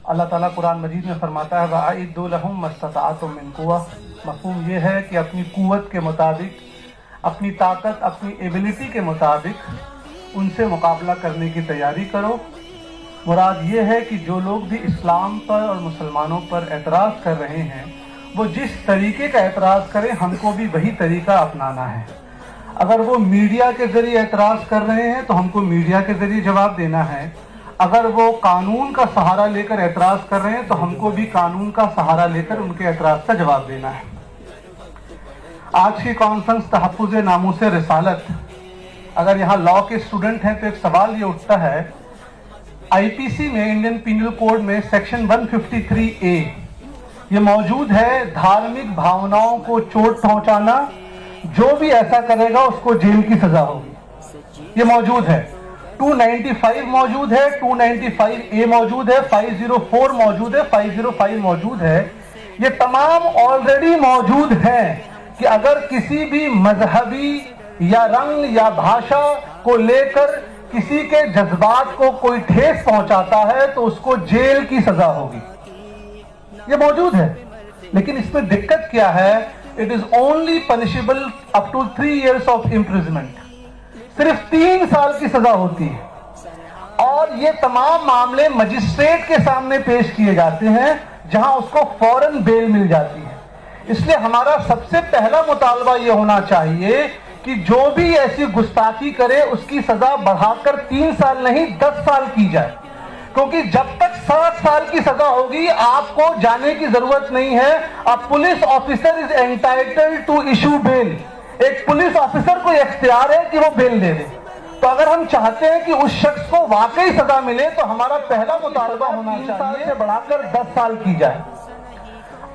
اللہ تعالیٰ قرآن مجید میں فرماتا ہے وَأَعِدُّوا لَهُم مَّا اسْتَطَعْتُم مِّن قُوَّةٍ، مفہوم یہ ہے کہ اپنی قوت کے مطابق، اپنی طاقت، اپنی ایبلٹی کے مطابق ان سے مقابلہ کرنے کی تیاری کرو۔ مراد یہ ہے کہ جو لوگ بھی اسلام پر اور مسلمانوں پر اعتراض کر رہے ہیں وہ جس طریقے کا اعتراض کریں ہم کو بھی وہی طریقہ اپنانا ہے۔ اگر وہ میڈیا کے ذریعے اعتراض کر رہے ہیں تو ہم کو میڈیا کے ذریعے جواب دینا ہے، اگر وہ قانون کا سہارا لے کر اعتراض کر رہے ہیں تو ہم کو بھی قانون کا سہارا لے کر ان کے اعتراض کا جواب دینا ہے۔ آج کی کانفرنس تحفظ ناموس رسالت، اگر یہاں لاء کے اسٹوڈنٹ ہیں تو ایک سوال یہ اٹھتا ہے، آئی پی سی میں انڈین پینل کوڈ میں سیکشن 153A یہ موجود ہے، دھارمک بھاوناؤں کو چوٹ پہنچانا، جو بھی ایسا کرے گا اس کو جیل کی سزا ہوگی، یہ موجود ہے۔ 295 موجود ہے، 295A موجود ہے، 504 موجود ہے، 505 موجود ہے۔ یہ تمام آلریڈی موجود ہیں کہ اگر کسی بھی مذہبی یا رنگ یا بھاشا کو لے کر کسی کے جذبات کو کوئی ٹھیس پہنچاتا ہے تو اس کو جیل کی سزا ہوگی، یہ موجود ہے۔ لیکن اس میں دقت کیا ہے؟ It is only punishable up to 3 years of imprisonment، صرف 3 سال کی سزا ہوتی ہے، اور یہ تمام معاملے مجسٹریٹ کے سامنے پیش کیے جاتے ہیں جہاں اس کو فوراً بیل مل جاتی ہے۔ اس لیے ہمارا سب سے پہلا مطالبہ یہ ہونا چاہیے کہ جو بھی ایسی گستاخی کرے اس کی سزا بڑھا کر 3 سال نہیں 10 سال کی جائے، کیونکہ جب تک 7 سال کی سزا ہوگی آپ کو جانے کی ضرورت نہیں ہے۔ اب police officer is entitled to issue bail, ایک پولیس آفیسر کو اختیار ہے کہ وہ بیل دے دے۔ تو اگر ہم چاہتے ہیں کہ اس شخص کو واقعی سزا ملے تو ہمارا پہلا مطالبہ ہونا چاہیے 3 سال سے بڑھا کر 10 سال کی جائے۔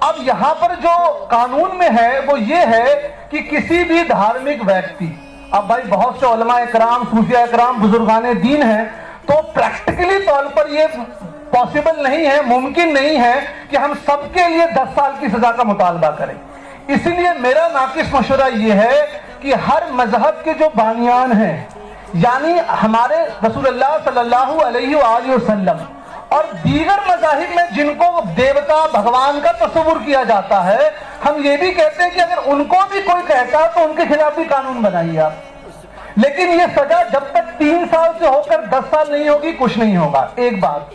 اب یہاں پر جو قانون میں ہے وہ یہ ہے کہ کسی بھی دھارمک ویکتی، اب بھائی بہت سے علماء اکرام، صوفیاء اکرام، بزرگان دین ہیں، تو پریکٹیکلی طور پر یہ پاسبل نہیں ہے، ممکن نہیں ہے کہ ہم سب کے لیے 10 سال کی سزا کا مطالبہ کریں۔ اسی لیے میرا ناقص مشورہ یہ ہے کہ ہر مذہب کے جو بانیان ہیں، یعنی ہمارے رسول اللہ صلی اللہ علیہ وآلہ وسلم اور دیگر مذاہب میں جن کو دیوتا بھگوان کا تصور کیا جاتا ہے، ہم یہ بھی کہتے ہیں کہ اگر ان کو بھی کوئی کہتا ہے تو ان کے خلاف بھی قانون بنائیے آپ، لیکن یہ سزا جب تک 3 سال سے ہو کر 10 سال نہیں ہوگی کچھ نہیں ہوگا۔ ایک بات۔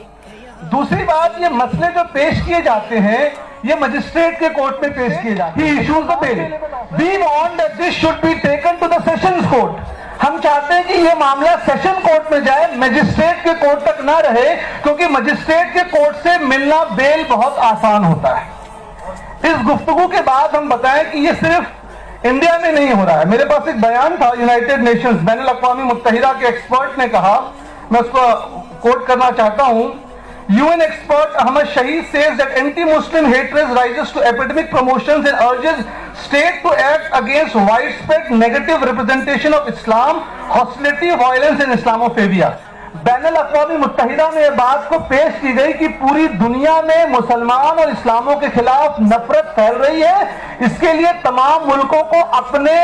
دوسری بات، یہ مسئلے جو پیش کیے جاتے ہیں یہ مجسٹریٹ کے کورٹ میں پیش کیے جاتے ہیں۔ He issues the bail. We want that this should be taken to the sessions court. ہم چاہتے ہیں کہ یہ معاملہ سیشن کورٹ میں جائے، مجسٹریٹ کے کورٹ تک نہ رہے، کیونکہ مجسٹریٹ کے کورٹ سے ملنا بیل بہت آسان ہوتا ہے۔ اس گفتگو کے بعد ہم بتائیں کہ یہ صرف انڈیا میں نہیں ہو رہا ہے۔ میرے پاس ایک بیان تھا یونائٹڈ نیشنز، بین الاقوامی متحدہ کے ایکسپرٹ نے کہا، میں اس کو کوٹ کرنا چاہتا ہوں۔ UN expert Ahmad Shahid says that anti-Muslim hatred rises to epidemic proportions and urges state to act against widespread negative representation of Islam, hostility, violence and Islamophobia۔ بین الاقوامی متحدہ میں یہ بات کو پیش کی گئی کہ پوری دنیا میں مسلمان اور اسلاموں کے خلاف نفرت پھیل رہی ہے، اس کے لیے تمام ملکوں کو اپنے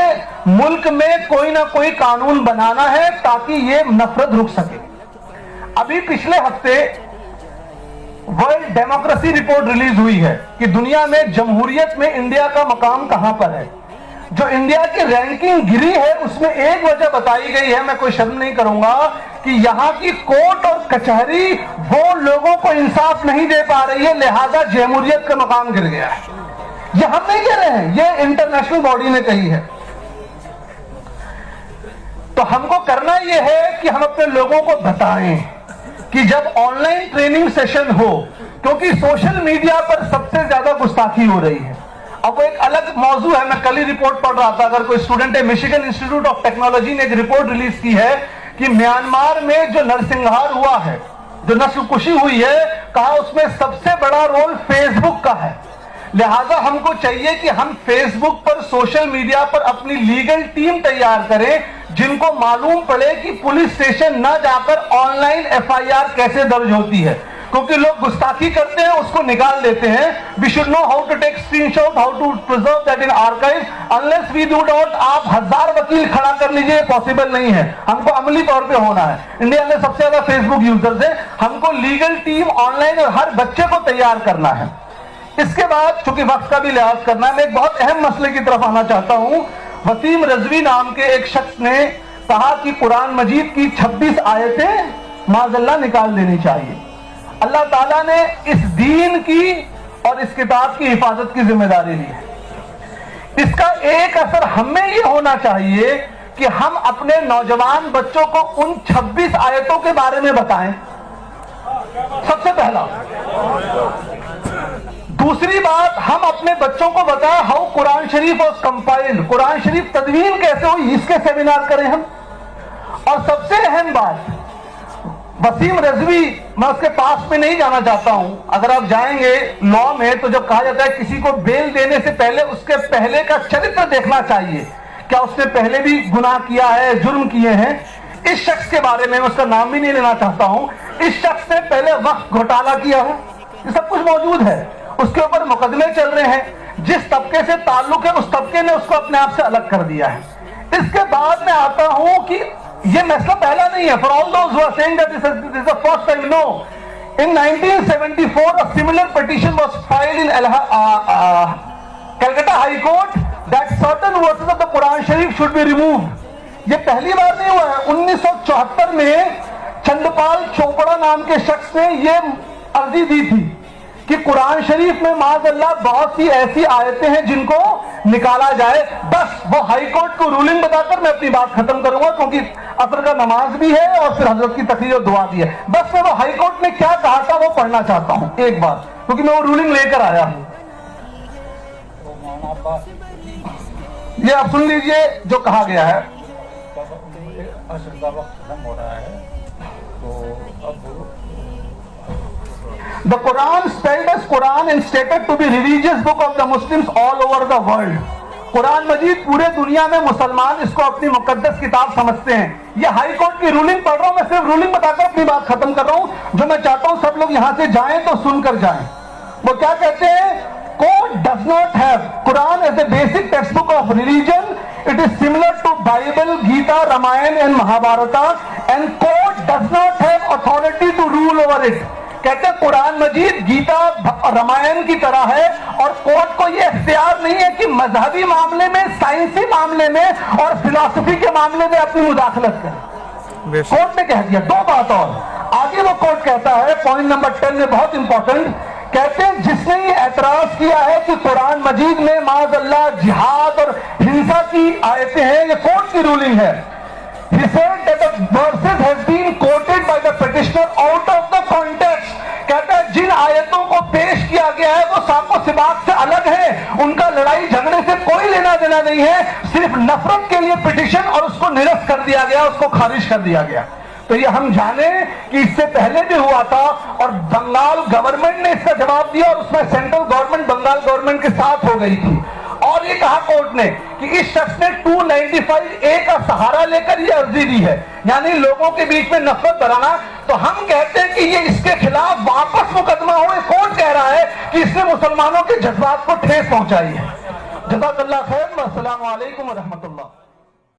ملک میں کوئی نہ کوئی قانون بنانا ہے تاکہ یہ نفرت رک سکے۔ ابھی پچھلے ہفتے ورلڈ ڈیموکریسی رپورٹ ریلیز ہوئی ہے کہ دنیا میں جمہوریت میں انڈیا کا مقام کہاں پر ہے۔ جو انڈیا کی رینکنگ گری ہے اس میں ایک وجہ بتائی گئی ہے، میں کوئی شرم نہیں کروں گا، کہ یہاں کی کورٹ اور کچہری وہ لوگوں کو انصاف نہیں دے پا رہی ہے، لہذا جمہوریت کا مقام گر گیا ہے۔ یہ ہم نہیں کہہ رہے ہیں، یہ انٹرنیشنل باڈی نے کہی ہے۔ تو ہم کو کرنا یہ ہے کہ ہم اپنے لوگوں کو بتائیں کہ جب آن لائن ٹریننگ سیشن ہو، کیونکہ سوشل میڈیا پر سب سے زیادہ گستاخی ہو رہی ہے۔ اب وہ ایک الگ موضوع ہے، میں کل ہی رپورٹ پڑھ رہا تھا، اگر کوئی اسٹوڈنٹ ہے، مشیگن انسٹیٹیوٹ آف ٹیکنالوجی نے ایک رپورٹ ریلیز کی ہے کہ میانمار میں جو نرسنگہار ہوا ہے، جو نسل کشی ہوئی ہے، کہا اس میں سب سے بڑا رول فیس بک کا ہے۔ لہٰذا ہم کو چاہیے کہ ہم فیس بک پر، سوشل میڈیا پر اپنی لیگل ٹیم تیار کریں جن کو معلوم پڑے کہ پولیس اسٹیشن نہ جا کر آن لائن FIR کیسے درج ہوتی ہے، کیونکہ لوگ گستاخی کرتے ہیں اس کو نکال دیتے ہیں. We should know how to take screenshot, how to preserve that in archive. Unless we do not, آپ 1000 وکیل کھڑا کر لیجئے, پاسبل نہیں ہے. ہم کو عملی طور پہ ہونا ہے. انڈیا میں سب سے زیادہ فیس بک یوزرز ہیں. ہم کو لیگل ٹیم آن لائن اور ہر بچے کو تیار کرنا ہے. اس کے بعد چونکہ وقت کا بھی لحاظ کرنا ہے, میں ایک بہت اہم مسئلے کی طرف آنا چاہتا ہوں. وسیم رضوی نام کے ایک شخص نے کہا کہ قرآن مجید کی 26 آیتیں معاذ اللہ نکال دینی چاہیے. اللہ تعالیٰ نے اس دین کی اور اس کتاب کی حفاظت کی ذمہ داری لی ہے. اس کا ایک اثر ہمیں یہ ہونا چاہیے کہ ہم اپنے نوجوان بچوں کو ان 26 آیتوں کے بارے میں بتائیں, سب سے پہلا. دوسری بات, ہم اپنے بچوں کو بتائیں ہاؤ قرآن شریف واز کمپائلڈ, قرآن شریف تدوین کیسے ہوئی, اس کے سیمینار کریں ہم. اور سب سے اہم بات, وسیم رضوی, میں اس کے پاس میں نہیں جانا چاہتا ہوں. اگر آپ جائیں گے لا میں تو جب کہا جاتا ہے کسی کو بیل دینے سے پہلے اس کے پہلے کا چرتر دیکھنا چاہیے, کیا اس نے پہلے بھی گناہ کیا ہے, جرم کیے ہیں. اس شخص کے بارے میں اس کا نام بھی نہیں لینا چاہتا ہوں, اس شخص نے پہلے وقت گھوٹالہ کیا ہے, یہ سب کچھ موجود ہے. اس کے اوپر مقدمے چل رہے ہیں. جس طبقے سے تعلق ہے اس طبقے نے اس کو اپنے آپ سے الگ کر دیا ہے. اس کے بعد میں آتا ہوں کہ یہ مسئلہ پہلا نہیں ہے. For all those who are saying that this is the first time, no. In 1974, a similar petition was filed in Calcutta High Court that certain verses of the Quran Sharif should be removed. یہ پہلی بار نہیں ہوا ہے. 1974 میں چندپال چوپڑا نام کے شخص نے یہ عرضی دی تھی کہ قرآن شریف میں معاذ اللہ بہت سی ایسی آیتیں ہیں جن کو نکالا جائے. بس وہ ہائی کورٹ کو رولنگ بتا کر میں اپنی بات ختم کروں گا, کیونکہ عصر کا نماز بھی ہے اور پھر حضرت کی تقریر اور دعا بھی ہے. بس میں وہ ہائی کورٹ نے کیا کہا تھا وہ پڑھنا چاہتا ہوں ایک بار, کیونکہ میں وہ رولنگ لے کر آیا ہوں. یہ آپ سن لیجئے جو کہا گیا ہے. The Quran, spelled as Quran and stated to be religious book of the Muslims all over the world. قرآن مجید پورے دنیا میں مسلمان اس کو اپنی مقدس کتاب سمجھتے ہیں. یہ ہائی کورٹ کی رولنگ پڑھ رہا ہوں, میں صرف رولنگ بتا کر اپنی بات ختم کر رہا ہوں. جو میں چاہتا ہوں سب لوگ یہاں سے جائیں تو سن کر جائیں. وہ کیا کہتے ہیں, Court does not have Quran as a basic textbook of religion. It is similar to Bible, Gita, Ramayana and Mahabharata, and court does not have authority to rule over it. کہتے ہیں قرآن مجید گیتا اور رامائن کی طرح ہے, اور کورٹ کو یہ اختیار نہیں ہے کہ مذہبی معاملے میں, سائنسی معاملے میں اور فلسفی کے معاملے میں اپنی مداخلت کرے. کورٹ نے کہہ دیا. دو بات اور آگے وہ کورٹ کہتا ہے, پوائنٹ نمبر 10 میں بہت امپورٹنٹ, کہتے ہیں جس نے یہ اعتراض کیا ہے کہ قرآن مجید میں معاذ اللہ جہاد اور ہنسا کی آیتیں ہیں, یہ کورٹ کی رولنگ ہے. He said that the verses has been quoted by the petitioner out of the context. کہتا ہے جن آیتوں کو پیش کیا گیا ہے وہ ساق و سباق سے الگ ہے, ان کا لڑائی جھگڑے سے کوئی لینا دینا نہیں ہے, صرف نفرت کے لیے پٹیشن اور اس کو نرست کر دیا گیا, اس کو خارج کر دیا گیا. تو یہ ہم جانیں کہ اس سے پہلے بھی ہوا تھا اور بنگال گورنمنٹ نے اس کا جواب دیا, اور اس میں سینٹرل گورنمنٹ بنگال گورنمنٹ کے ساتھ ہو گئی تھی. اور یہ کہا کورٹ نے کہ اس شخص نے 295A کا سہارا لے کر یہ عرضی دی ہے, یعنی لوگوں کے بیچ میں نفرت بڑھانا. تو ہم کہتے ہیں کہ یہ اس کے خلاف واپس مقدمہ ہو. کورٹ کہہ رہا ہے کہ اس نے مسلمانوں کے جذبات کو ٹھیس پہنچائی ہے. جزاک اللہ خیر. السلام علیکم ورحمۃ اللہ.